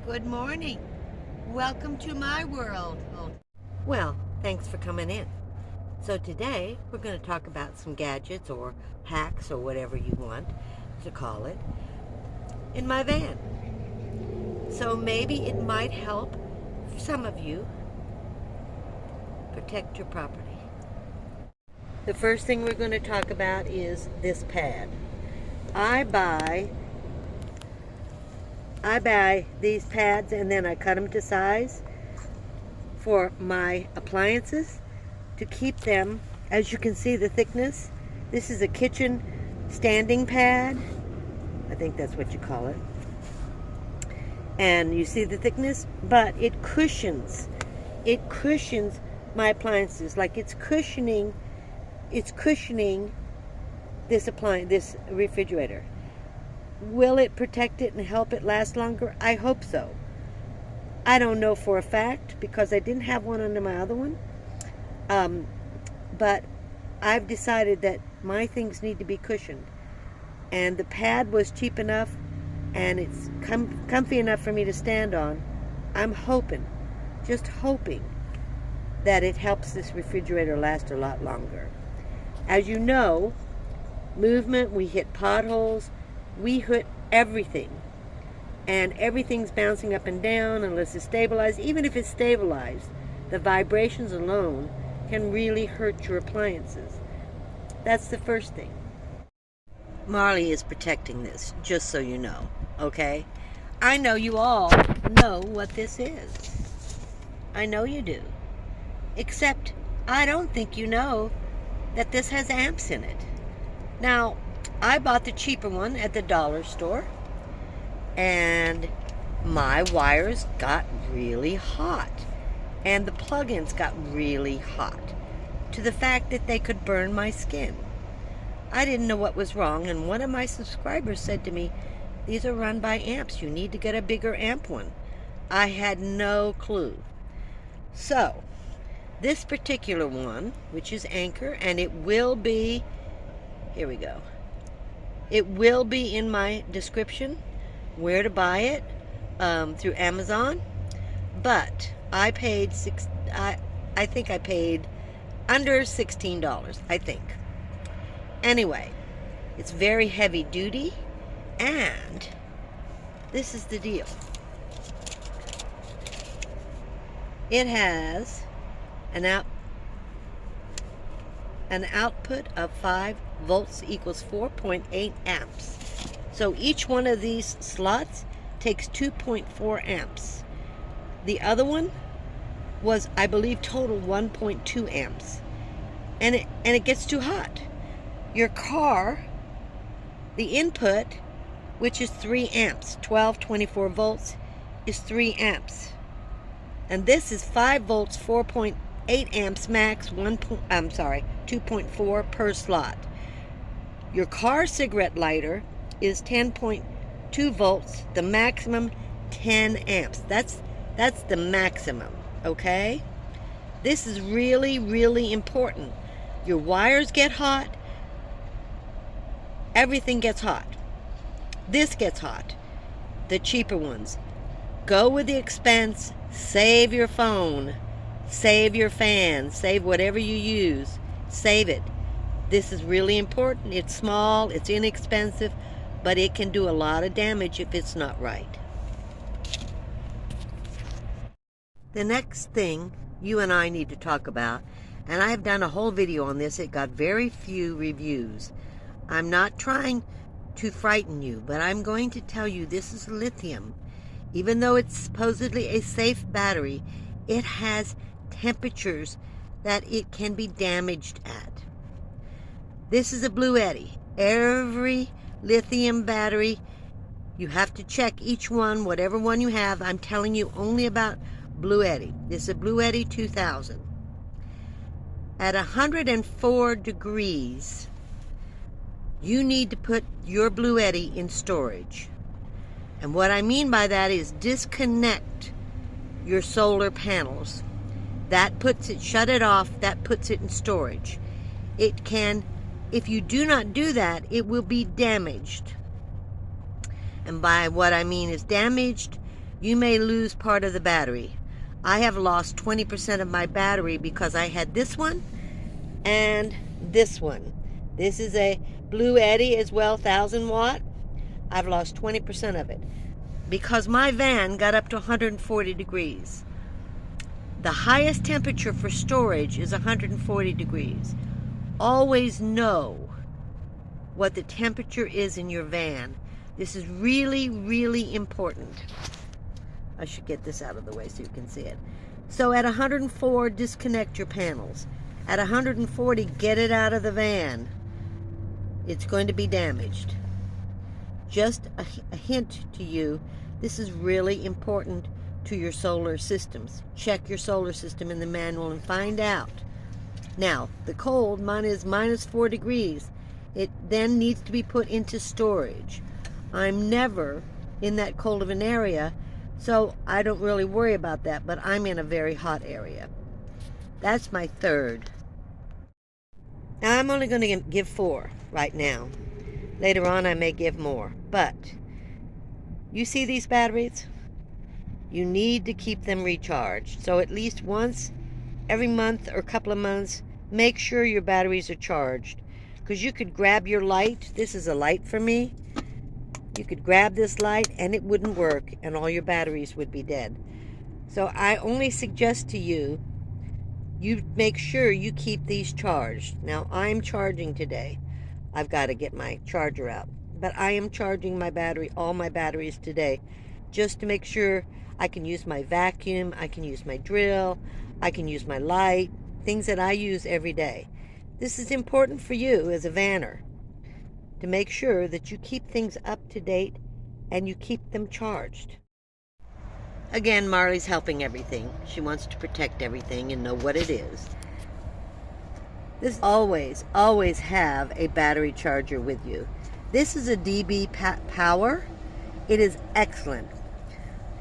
Good morning. Welcome to my world. Well, thanks for coming in. So today we're going to talk about some gadgets or hacks or whatever you want to call it in my van. So maybe it might help some of you protect your property. The first thing we're going to talk about is this pad. I buy these pads and then I cut them to size for my appliances to keep them, as you can see the thickness. This is a kitchen standing pad. I think that's what you call it. And you see the thickness, but it cushions my appliances, like it's cushioning this refrigerator. Will it protect it and help it last longer? I hope so. I don't know for a fact because I didn't have one under my other one. But I've decided that my things need to be cushioned. And the pad was cheap enough and it's comfy enough for me to stand on. I'm hoping, just hoping, that it helps this refrigerator last a lot longer. As you know, movement, we hit potholes, we hit everything, and everything's bouncing up and down unless it's stabilized. Even if it's stabilized, the vibrations alone can really hurt your appliances. That's the first thing. Marley is protecting this, just so you know, okay? I know you all know what this is. I know you do. Except I don't think you know that this has amps in it. Now, I bought the cheaper one at the dollar store, and my wires got really hot, and the plug-ins got really hot, to the fact that they could burn my skin. I didn't know what was wrong, and one of my subscribers said to me, "These are run by amps. You need to get a bigger amp one." I had no clue. So, this particular one, which is Anchor, and it will be, here we go. It will be in my description where to buy it through Amazon. But I paid I think I paid under $16, I think. Anyway, it's very heavy duty, and this is the deal. It has an output of 5 volts equals 4.8 amps. So each one of these slots takes 2.4 amps. The other one was, I believe, total 1.2 amps. And it gets too hot. Your car, the input, which is 3 amps, 1224 volts, is 3 amps. And this is 5 volts, 4.8 amps max, 2.4 per slot. Your car cigarette lighter is 10.2 volts, the maximum 10 amps. That's the maximum, okay? This is really, really important. Your wires get hot. Everything gets hot. This gets hot. The cheaper ones. Go with the expense. Save your phone. Save your fan. Save whatever you use. Save it. This is really important. It's small. It's inexpensive. But it can do a lot of damage if it's not right. The next thing you and I need to talk about, and I have done a whole video on this. It got very few reviews. I'm not trying to frighten you, but I'm going to tell you this is lithium. Even though it's supposedly a safe battery, it has temperatures that it can be damaged at. This is a Blvd. Every lithium battery, you have to check each one, whatever one you have. I'm telling you only about Blvd. This is a Blvd 2000. At 104 degrees, you need to put your Blvd in storage. And what I mean by that is disconnect your solar panels. That puts it, shut it off, that puts it in storage. It can, if you do not do that, it will be damaged. And by what I mean is damaged, you may lose part of the battery. I have lost 20% of my battery because I had this one and this one. This is a Blvd as well, 1000 watt. I've lost 20% of it because my van got up to 140 degrees. The highest temperature for storage is 140 degrees. Always know what the temperature is in your van. This is really, really important. I should get this out of the way so you can see it. So at 104, disconnect your panels. At 140, get it out of the van. It's going to be damaged. Just a hint to you, this is really important to your solar systems. Check your solar system in the manual and find out. Now, the cold, mine is -4 degrees. It then needs to be put into storage. I'm never in that cold of an area, so I don't really worry about that, but I'm in a very hot area. That's my third. Now, I'm only going to give 4 right now. Later on, I may give more. But you see these batteries? You need to keep them recharged. So at least once every month or a couple of months, make sure your batteries are charged. Because you could grab your light. This is a light for me. You could grab this light and it wouldn't work and all your batteries would be dead. So I only suggest to you, you make sure you keep these charged. Now I'm charging today. I've got to get my charger out. But I am charging my battery, all my batteries today, just to make sure I can use my vacuum, I can use my drill, I can use my light, things that I use every day. This is important for you as a vanner, to make sure that you keep things up to date and you keep them charged. Again, Marley's helping everything. She wants to protect everything and know what it is. This always have a battery charger with you. This is a DBPOWER. It is excellent.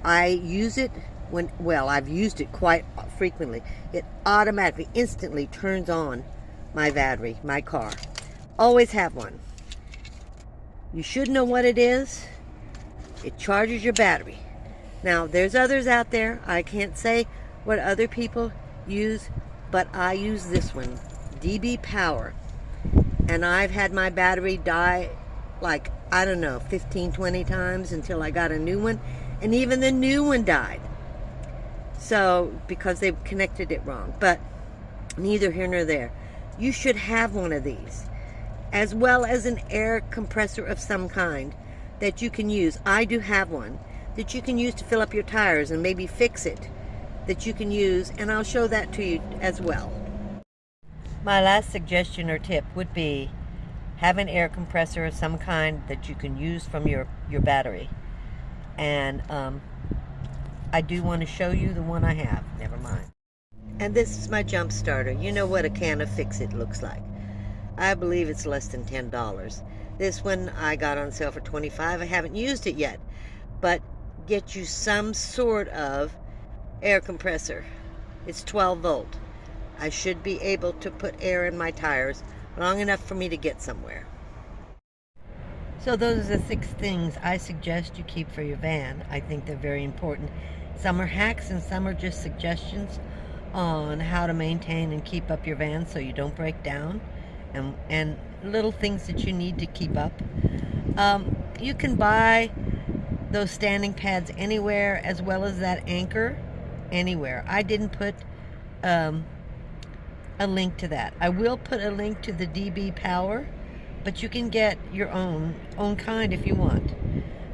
I use it I've used it quite frequently. It automatically, instantly turns on my battery, my car. Always have one. You should know what it is. It charges your battery. Now, there's others out there. I can't say what other people use, but I use this one, DBPOWER. And I've had my battery die like, I don't know, 15, 20 times until I got a new one. And even the new one died. So, because they've connected it wrong. But neither here nor there. You should have one of these, as well as an air compressor of some kind that you can use. I do have one that you can use to fill up your tires and maybe fix it, that you can use, and I'll show that to you as well. My last suggestion or tip would be have an air compressor of some kind that you can use from your battery. And I do want to show you the one I have. Never mind. And this is my jump starter. You know what a can of Fix-It looks like. I believe it's less than $10. This one I got on sale for $25. I haven't used it yet. But get you some sort of air compressor. It's 12 volt. I should be able to put air in my tires long enough for me to get somewhere. So those are the 6 things I suggest you keep for your van. I think they're very important. Some are hacks and some are just suggestions on how to maintain and keep up your van so you don't break down, and little things that you need to keep up. You can buy those standing pads anywhere, as well as that anchor anywhere. I didn't put a link to that. I will put a link to the DBPOWER, but you can get your own kind if you want.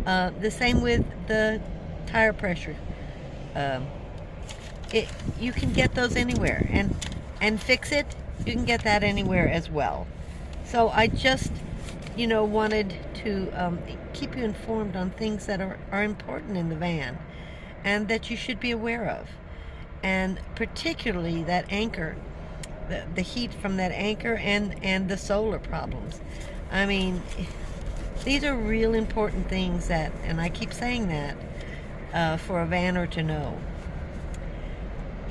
The same with the tire pressure. You can get those anywhere, and Fix-It, you can get that anywhere as well. So I just, wanted to keep you informed on things that are important in the van and that you should be aware of. And particularly that anchor, the heat from that anchor, and the solar problems. I mean, these are real important things that, and I keep saying that, for a vanner to know.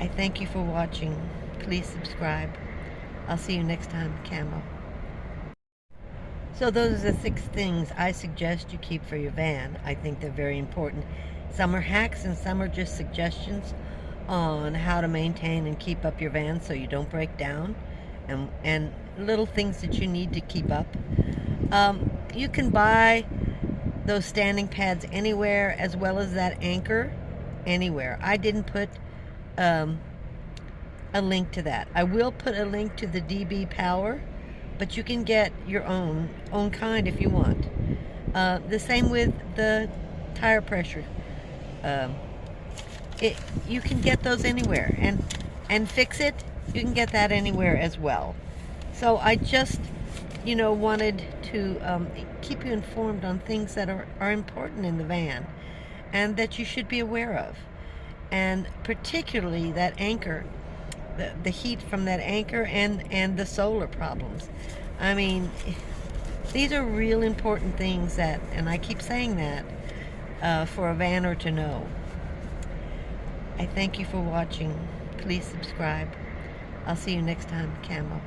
I thank you for watching. Please subscribe. I'll see you next time, Camo. So those are the 6 things I suggest you keep for your van. I think they're very important. Some are hacks and some are just suggestions on how to maintain and keep up your van so you don't break down, and little things that you need to keep up. You can buy those standing pads anywhere, as well as that anchor anywhere. I didn't put a link to that. I will put a link to the DBPOWER, but you can get your own kind if you want. The same with the tire pressure. You can get those anywhere, and fix it. You can get that anywhere as well. So I just, wanted to keep you informed on things that are important in the van, and that you should be aware of, and particularly that anchor, the heat from that anchor, and the solar problems. I mean, these are real important things that, and I keep saying that, for a vanner to know. I thank you for watching. Please subscribe. I'll see you next time, Camo.